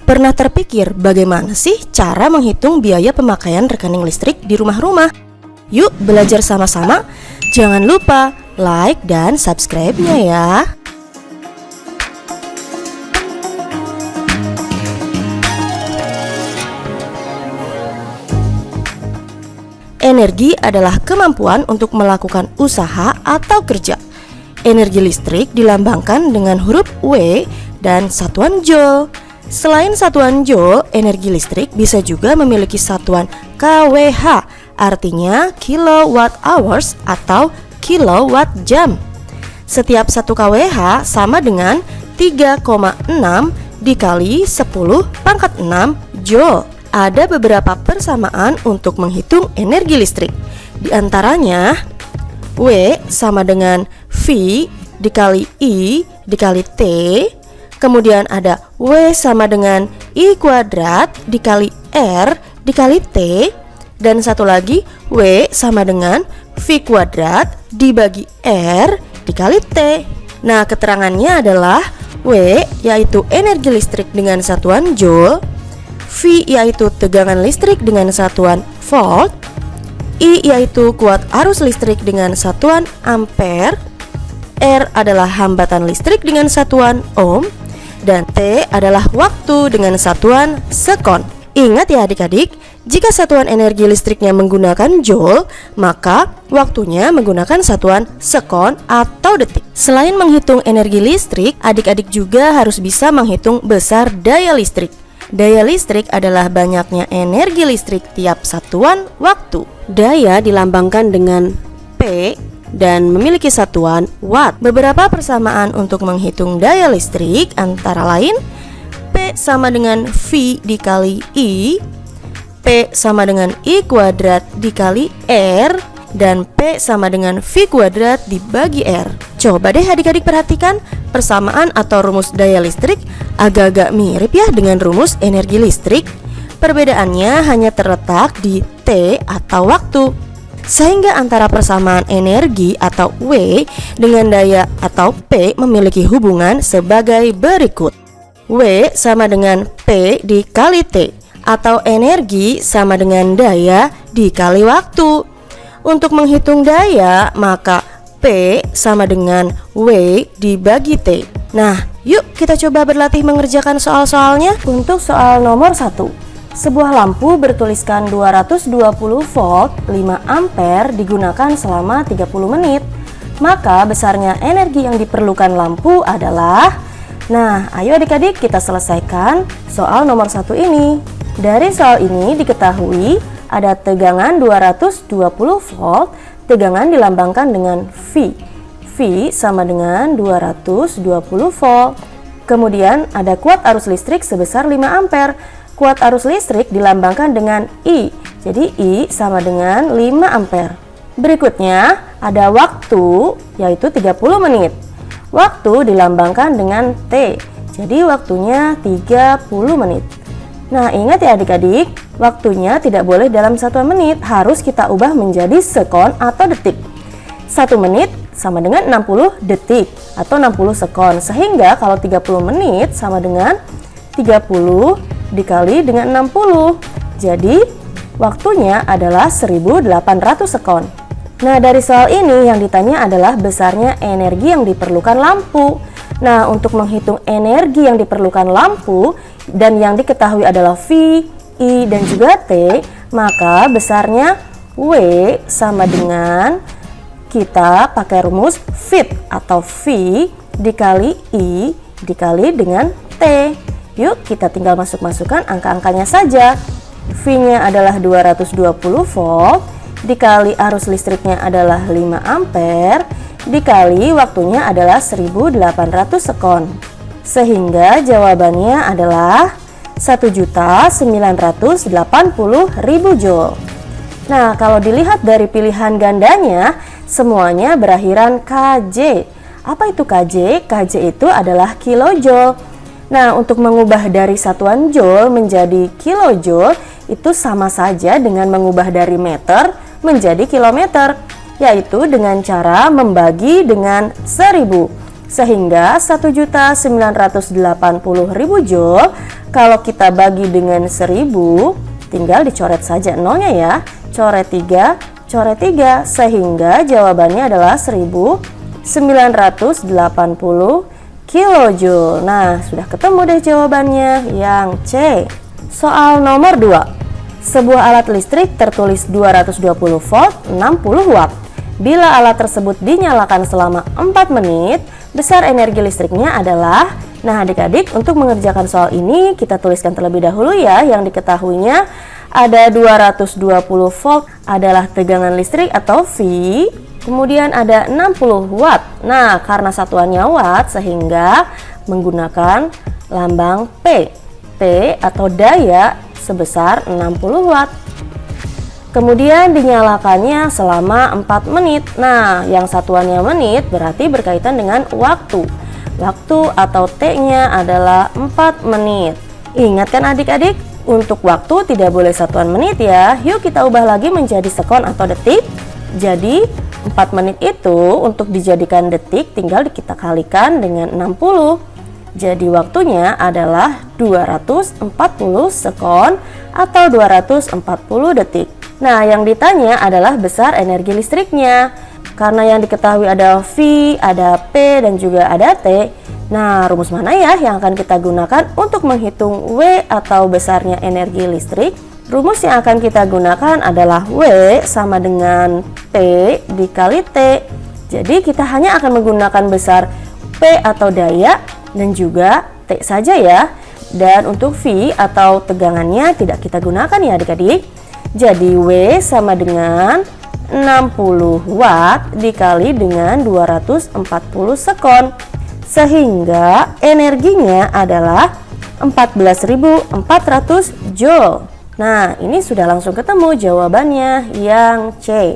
Pernah terpikir bagaimana sih cara menghitung biaya pemakaian rekening listrik di rumah-rumah? Yuk belajar sama-sama. Jangan lupa like dan subscribe-nya ya. Energi adalah kemampuan untuk melakukan usaha atau kerja. Energi listrik dilambangkan dengan huruf W dan satuan Joule. Selain satuan Joule, energi listrik bisa juga memiliki satuan kWh, artinya kilowatt hours atau kilowatt jam. Setiap 1 kWh sama dengan 3,6 dikali 10 pangkat 6 Joule. Ada beberapa persamaan untuk menghitung energi listrik. Di antaranya, W sama dengan V dikali I dikali T. Kemudian ada W sama dengan I kuadrat dikali R dikali T. Dan satu lagi W sama dengan V kuadrat dibagi R dikali T. Nah, keterangannya adalah W yaitu energi listrik dengan satuan Joule, V yaitu tegangan listrik dengan satuan volt, I yaitu kuat arus listrik dengan satuan ampere, R adalah hambatan listrik dengan satuan ohm, dan T adalah waktu dengan satuan sekon. Ingat ya adik-adik, jika satuan energi listriknya menggunakan joule, maka waktunya menggunakan satuan sekon atau detik. Selain menghitung energi listrik, adik-adik juga harus bisa menghitung besar daya listrik. Daya listrik adalah banyaknya energi listrik tiap satuan waktu. Daya dilambangkan dengan P dan memiliki satuan watt. Beberapa persamaan untuk menghitung daya listrik antara lain P sama dengan V dikali I, P sama dengan I kuadrat dikali R, dan P sama dengan V kuadrat dibagi R. Coba deh adik-adik perhatikan, persamaan atau rumus daya listrik agak-agak mirip ya dengan rumus energi listrik. Perbedaannya hanya terletak di T atau waktu. Sehingga antara persamaan energi atau W dengan daya atau P memiliki hubungan sebagai berikut. W sama dengan P dikali T, atau energi sama dengan daya dikali waktu. Untuk menghitung daya, maka P sama dengan W dibagi T. Nah, yuk kita coba berlatih mengerjakan soal-soalnya. Untuk soal nomor 1, sebuah lampu bertuliskan 220 volt 5 ampere digunakan selama 30 menit. Maka besarnya energi yang diperlukan lampu adalah... Nah, ayo adik-adik kita selesaikan soal nomor 1 ini. Dari soal ini diketahui ada tegangan 220 volt, tegangan dilambangkan dengan V. V sama dengan 220 volt. Kemudian ada kuat arus listrik sebesar 5 ampere. Kuat arus listrik dilambangkan dengan I. Jadi I sama dengan 5 ampere. Berikutnya ada waktu, yaitu 30 menit. Waktu dilambangkan dengan T. Jadi waktunya 30 menit. Nah, ingat ya adik-adik, waktunya tidak boleh dalam satuan menit, harus kita ubah menjadi sekon atau detik. 1 menit sama dengan 60 detik atau 60 sekon. Sehingga kalau 30 menit sama dengan 30 dikali dengan 60. Jadi waktunya adalah 1800 sekon. Nah, dari soal ini yang ditanya adalah besarnya energi yang diperlukan lampu. Nah, untuk menghitung energi yang diperlukan lampu dan yang diketahui adalah V, I, dan juga T, maka besarnya W sama dengan kita pakai rumus fit atau V dikali I dikali dengan T. Yuk kita tinggal masukkan angka-angkanya saja. V-nya adalah 220 volt dikali arus listriknya adalah 5 ampere dikali waktunya adalah 1800 sekon. Sehingga jawabannya adalah 1.980.000 joule. Nah, kalau dilihat dari pilihan gandanya, semuanya berakhiran kJ. Apa itu kJ? kJ itu adalah kilojoule. Nah, untuk mengubah dari satuan joule menjadi kilojoule itu sama saja dengan mengubah dari meter menjadi kilometer, yaitu dengan cara membagi dengan 1000. Sehingga 1.980.000 joule Kalau kita bagi dengan 1000, tinggal dicoret saja nolnya ya. Coret 3, coret 3, sehingga jawabannya adalah 1980 kilojoule. Nah, sudah ketemu deh jawabannya yang C. Soal nomor 2. Sebuah alat listrik tertulis 220 volt 60 watt. Bila alat tersebut dinyalakan selama 4 menit, besar energi listriknya adalah. Nah, adik-adik, untuk mengerjakan soal ini kita tuliskan terlebih dahulu ya. Yang diketahuinya ada 220 volt adalah tegangan listrik atau V. Kemudian ada 60 watt. Nah, karena satuannya watt sehingga menggunakan lambang P. P atau daya sebesar 60 watt. Kemudian dinyalakannya selama 4 menit. Nah, yang satuannya menit berarti berkaitan dengan waktu. Waktu atau T-nya adalah 4 menit. Ingat kan adik-adik? Untuk waktu tidak boleh satuan menit ya. Yuk kita ubah lagi menjadi sekon atau detik. Jadi 4 menit itu untuk dijadikan detik tinggal kita kalikan dengan 60. Jadi waktunya adalah 240 sekon atau 240 detik. Nah, yang ditanya adalah besar energi listriknya. Karena yang diketahui ada V, ada P, dan juga ada T. Nah, rumus mana ya yang akan kita gunakan untuk menghitung W atau besarnya energi listrik? Rumus yang akan kita gunakan adalah W sama dengan P dikali T. Jadi kita hanya akan menggunakan besar P atau daya dan juga T saja ya. Dan untuk V atau tegangannya tidak kita gunakan ya adik-adik. Jadi W sama dengan 60 watt dikali dengan 240 sekon. Sehingga energinya adalah 14.400 joule. Nah, ini sudah langsung ketemu jawabannya yang C.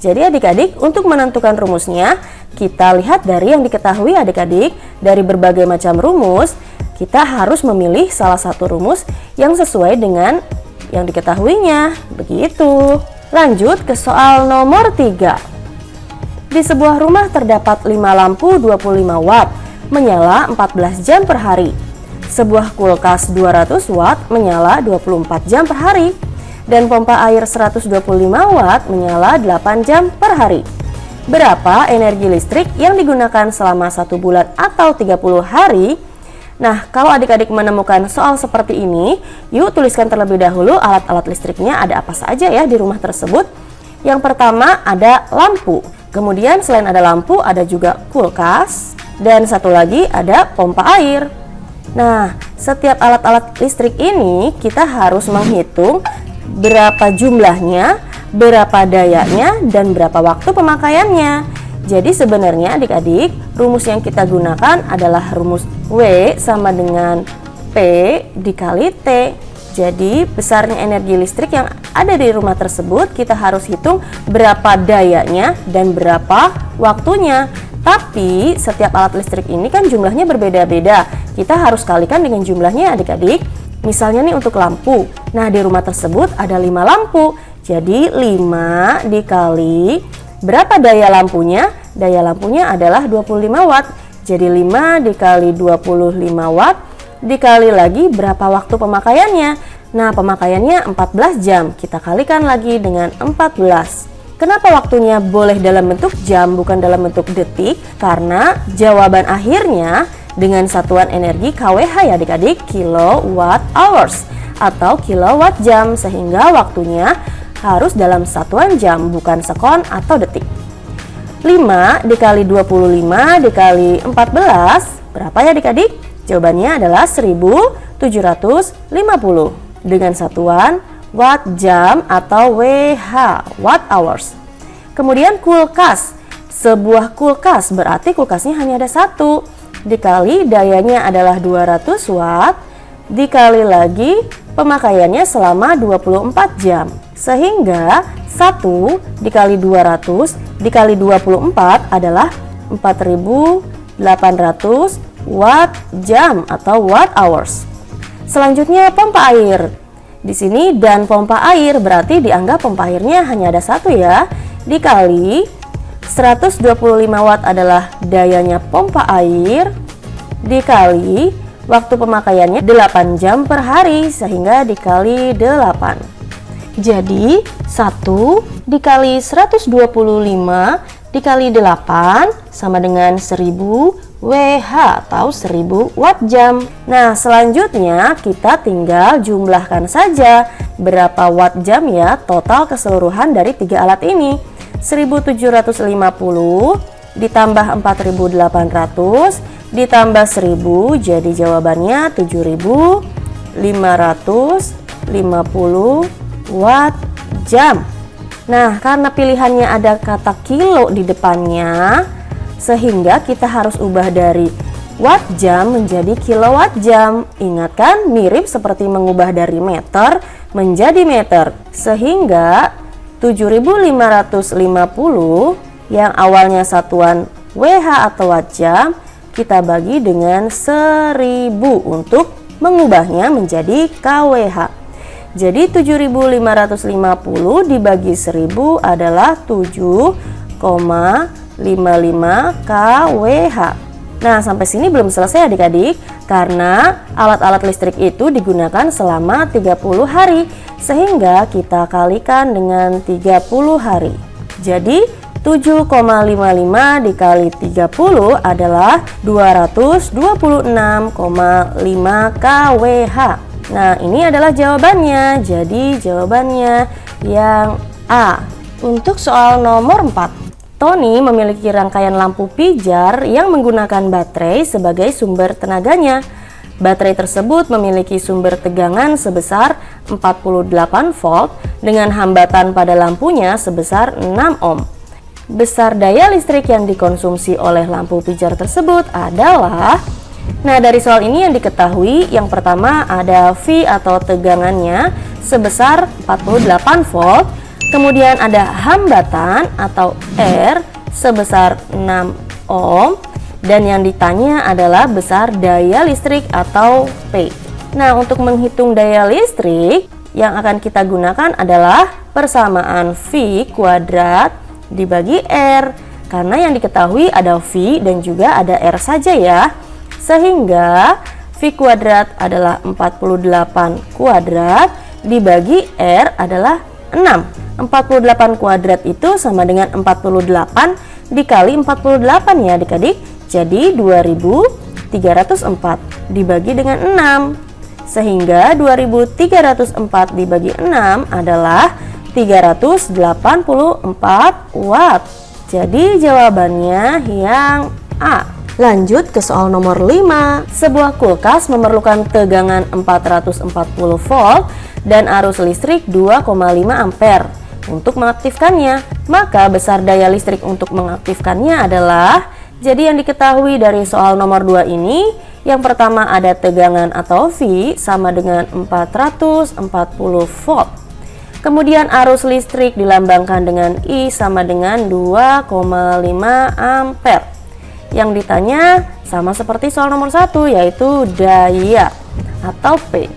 Jadi adik-adik, untuk menentukan rumusnya, kita lihat dari yang diketahui adik-adik. Dari berbagai macam rumus, kita harus memilih salah satu rumus yang sesuai dengan yang diketahuinya. Begitu. Lanjut ke soal nomor 3. Di sebuah rumah terdapat 5 lampu 25 watt, menyala 14 jam per hari. Sebuah kulkas 200 watt menyala 24 jam per hari, dan pompa air 125 watt menyala 8 jam per hari. Berapa energi listrik yang digunakan selama 1 bulan atau 30 hari? Nah, kalau adik-adik menemukan soal seperti ini, yuk tuliskan terlebih dahulu alat-alat listriknya ada apa saja ya di rumah tersebut. Yang pertama ada lampu, kemudian selain ada lampu ada juga kulkas, dan satu lagi ada pompa air. Nah, setiap alat-alat listrik ini kita harus menghitung berapa jumlahnya, berapa dayanya, dan berapa waktu pemakaiannya. Jadi sebenarnya adik-adik, rumus yang kita gunakan adalah rumus W sama dengan P dikali T. Jadi besarnya energi listrik yang ada di rumah tersebut kita harus hitung berapa dayanya dan berapa waktunya. Tapi setiap alat listrik ini kan jumlahnya berbeda-beda. Kita harus kalikan dengan jumlahnya adik-adik. Misalnya nih untuk lampu. Nah, di rumah tersebut ada 5 lampu. Jadi 5 dikali berapa daya lampunya? Daya lampunya adalah 25 watt. Jadi 5 dikali 25 watt dikali lagi berapa waktu pemakaiannya? Nah, pemakaiannya 14 jam. Kita kalikan lagi dengan 14. Kenapa waktunya boleh dalam bentuk jam bukan dalam bentuk detik? Karena jawaban akhirnya dengan satuan energi kWh ya adik-adik, kilowatt hours atau kilowatt jam, sehingga waktunya harus dalam satuan jam bukan sekon atau detik. 5 dikali 25 dikali 14 berapa ya adik-adik? Jawabannya adalah 1750 dengan satuan watt jam atau WH, watt hours. Kemudian kulkas. Sebuah kulkas berarti kulkasnya hanya ada satu. Dikali dayanya adalah 200 watt, dikali lagi pemakaiannya selama 24 jam. Sehingga 1 dikali 200 dikali 24 adalah 4800 watt jam atau watt hours. Selanjutnya pompa air. Di sini dan pompa air berarti dianggap pompa airnya hanya ada satu ya. Dikali 125 watt adalah dayanya pompa air, dikali Waktu pemakaiannya 8 jam per hari, sehingga dikali 8. Jadi 1 dikali 125 dikali 8 sama dengan 1000 WH atau 1000 watt jam. Nah, selanjutnya kita tinggal jumlahkan saja berapa watt jam ya total keseluruhan dari 3 alat ini. 1750 ditambah 4800 ditambah 1000, jadi jawabannya 7550 watt jam. Nah, karena pilihannya ada kata kilo di depannya, sehingga kita harus ubah dari watt jam menjadi kilowatt jam. Ingat kan, mirip seperti mengubah dari meter menjadi meter. Sehingga 7550 yang awalnya satuan WH atau watt jam, kita bagi dengan 1000 untuk mengubahnya menjadi kWh. Jadi 7550 dibagi 1000 adalah 7,55 kWh. Nah, sampai sini belum selesai adik-adik, karena alat-alat listrik itu digunakan selama 30 hari, sehingga kita kalikan dengan 30 hari. Jadi 7,55 dikali 30 adalah 226,5 kWh. Nah, ini adalah jawabannya. Jadi jawabannya yang A. Untuk soal nomor 4, Tony memiliki rangkaian lampu pijar yang menggunakan baterai sebagai sumber tenaganya. Baterai tersebut memiliki sumber tegangan sebesar 48 volt dengan hambatan pada lampunya sebesar 6 ohm. Besar daya listrik yang dikonsumsi oleh lampu pijar tersebut adalah... Nah, dari soal ini yang diketahui, yang pertama ada V atau tegangannya sebesar 48 volt, kemudian ada hambatan atau R sebesar 6 ohm, dan yang ditanya adalah besar daya listrik atau P. Nah, untuk menghitung daya listrik yang akan kita gunakan adalah persamaan V kuadrat dibagi R, karena yang diketahui ada V dan juga ada R saja ya. Sehingga V kuadrat adalah 48 kuadrat dibagi R adalah 6. 48 kuadrat itu sama dengan 48 dikali 48 ya adik-adik. Jadi 2304 dibagi dengan 6. Sehingga 2304 dibagi 6 adalah 384 watt. Jadi jawabannya yang A. Lanjut ke soal nomor 5. Sebuah kulkas memerlukan tegangan 440 volt dan arus listrik 2,5 ampere untuk mengaktifkannya. Maka besar daya listrik untuk mengaktifkannya adalah, jadi yang diketahui dari soal nomor 2 ini, yang pertama ada tegangan atau V sama dengan 440 volt. Kemudian arus listrik dilambangkan dengan I sama dengan 2,5 ampere. Yang ditanya sama seperti soal nomor 1, yaitu daya atau P.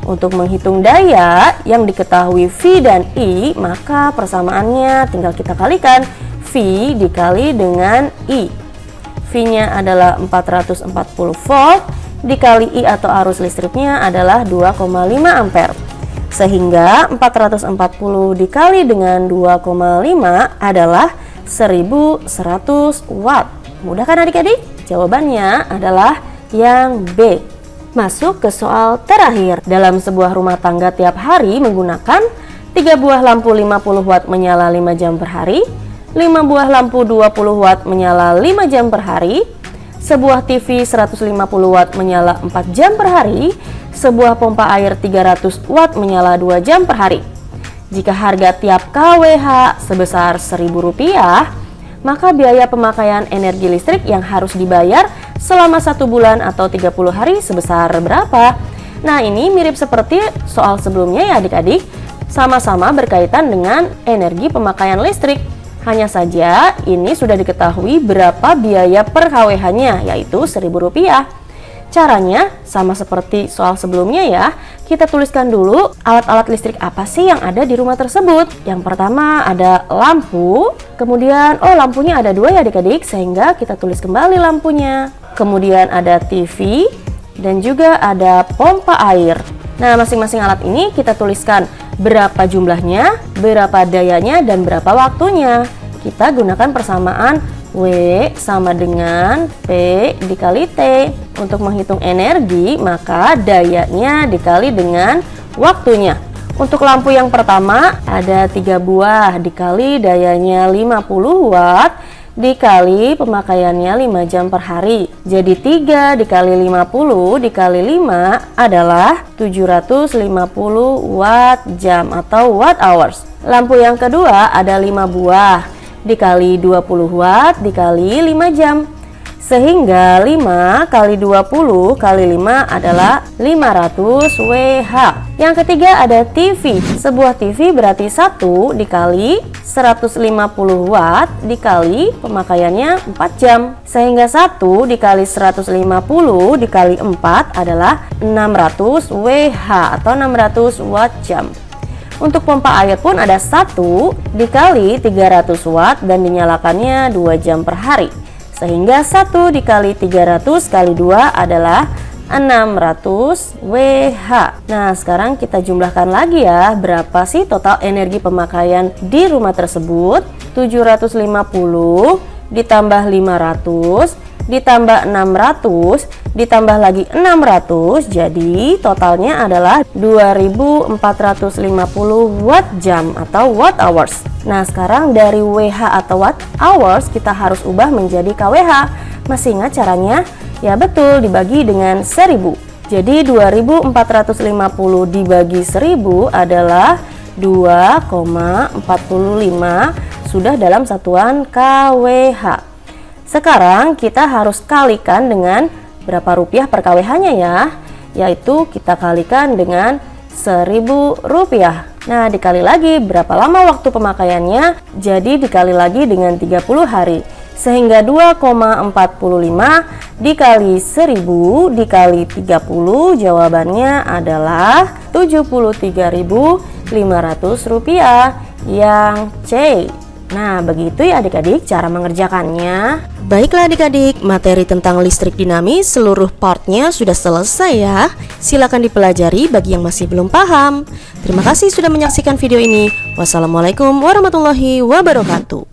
Untuk menghitung daya yang diketahui V dan I, maka persamaannya tinggal kita kalikan. V dikali dengan I. V-nya adalah 440 volt, dikali I atau arus listriknya adalah 2,5 ampere. Sehingga 440 dikali dengan 2,5 adalah 1100 watt. Mudah kan adik-adik? Jawabannya adalah yang B. Masuk ke soal terakhir. Dalam sebuah rumah tangga tiap hari menggunakan 3 buah lampu 50 watt menyala 5 jam per hari, 5 buah lampu 20 watt menyala 5 jam per hari, sebuah TV 150 watt menyala 4 jam per hari, sebuah pompa air 300 watt menyala 2 jam per hari. Jika harga tiap kWh sebesar Rp1.000, maka biaya pemakaian energi listrik yang harus dibayar selama 1 bulan atau 30 hari sebesar berapa? Nah, ini mirip seperti soal sebelumnya ya adik-adik, sama-sama berkaitan dengan energi pemakaian listrik. Hanya saja ini sudah diketahui berapa biaya per kWh-nya, yaitu Rp1.000. Caranya sama seperti soal sebelumnya ya. Kita tuliskan dulu alat-alat listrik apa sih yang ada di rumah tersebut. Yang pertama ada lampu, kemudian lampunya ada 2 ya adik-adik, sehingga kita tulis kembali lampunya. Kemudian ada TV, dan juga ada pompa air. Nah, masing-masing alat ini kita tuliskan berapa jumlahnya, berapa dayanya, dan berapa waktunya. Kita gunakan persamaan W sama dengan P dikali T. Untuk menghitung energi, maka dayanya dikali dengan waktunya. Untuk lampu yang pertama ada 3 buah dikali dayanya 50 watt dikali pemakaiannya 5 jam per hari. Jadi 3 dikali 50 dikali 5 adalah 750 watt jam atau watt hours. Lampu yang kedua ada 5 buah dikali 20 watt dikali 5 jam. Sehingga 5 kali 20 kali 5 adalah 500 Wh. Yang ketiga ada TV. Sebuah TV berarti 1 dikali 150 watt dikali pemakaiannya 4 jam. Sehingga 1 dikali 150 dikali 4 adalah 600 Wh atau 600 watt jam. Untuk pompa air pun ada 1 dikali 300 watt dan dinyalakannya 2 jam per hari. Sehingga 1 dikali 300 kali 2 adalah 600 Wh. Nah, sekarang kita jumlahkan lagi ya, berapa sih total energi pemakaian di rumah tersebut? 750 ditambah 500 ditambah 600 ditambah lagi 600, jadi totalnya adalah 2450 watt jam atau watt hours. Nah, sekarang dari Wh atau watt hours kita harus ubah menjadi kWh. Masih ingat caranya? Ya betul, dibagi dengan 1000. Jadi 2450 dibagi 1000 adalah 2,45 sudah dalam satuan kWh. Sekarang kita harus kalikan dengan berapa rupiah per kWh-nya ya, yaitu kita kalikan dengan 1000 rupiah. Nah, dikali lagi berapa lama waktu pemakaiannya, jadi dikali lagi dengan 30 hari. Sehingga 2,45 dikali 1000 dikali 30, jawabannya adalah 73.500 rupiah yang C. Nah, begitu ya adik-adik cara mengerjakannya. Baiklah adik-adik, materi tentang listrik dinamis seluruh partnya sudah selesai ya. Silakan dipelajari bagi yang masih belum paham. Terima kasih sudah menyaksikan video ini. Wassalamualaikum warahmatullahi wabarakatuh.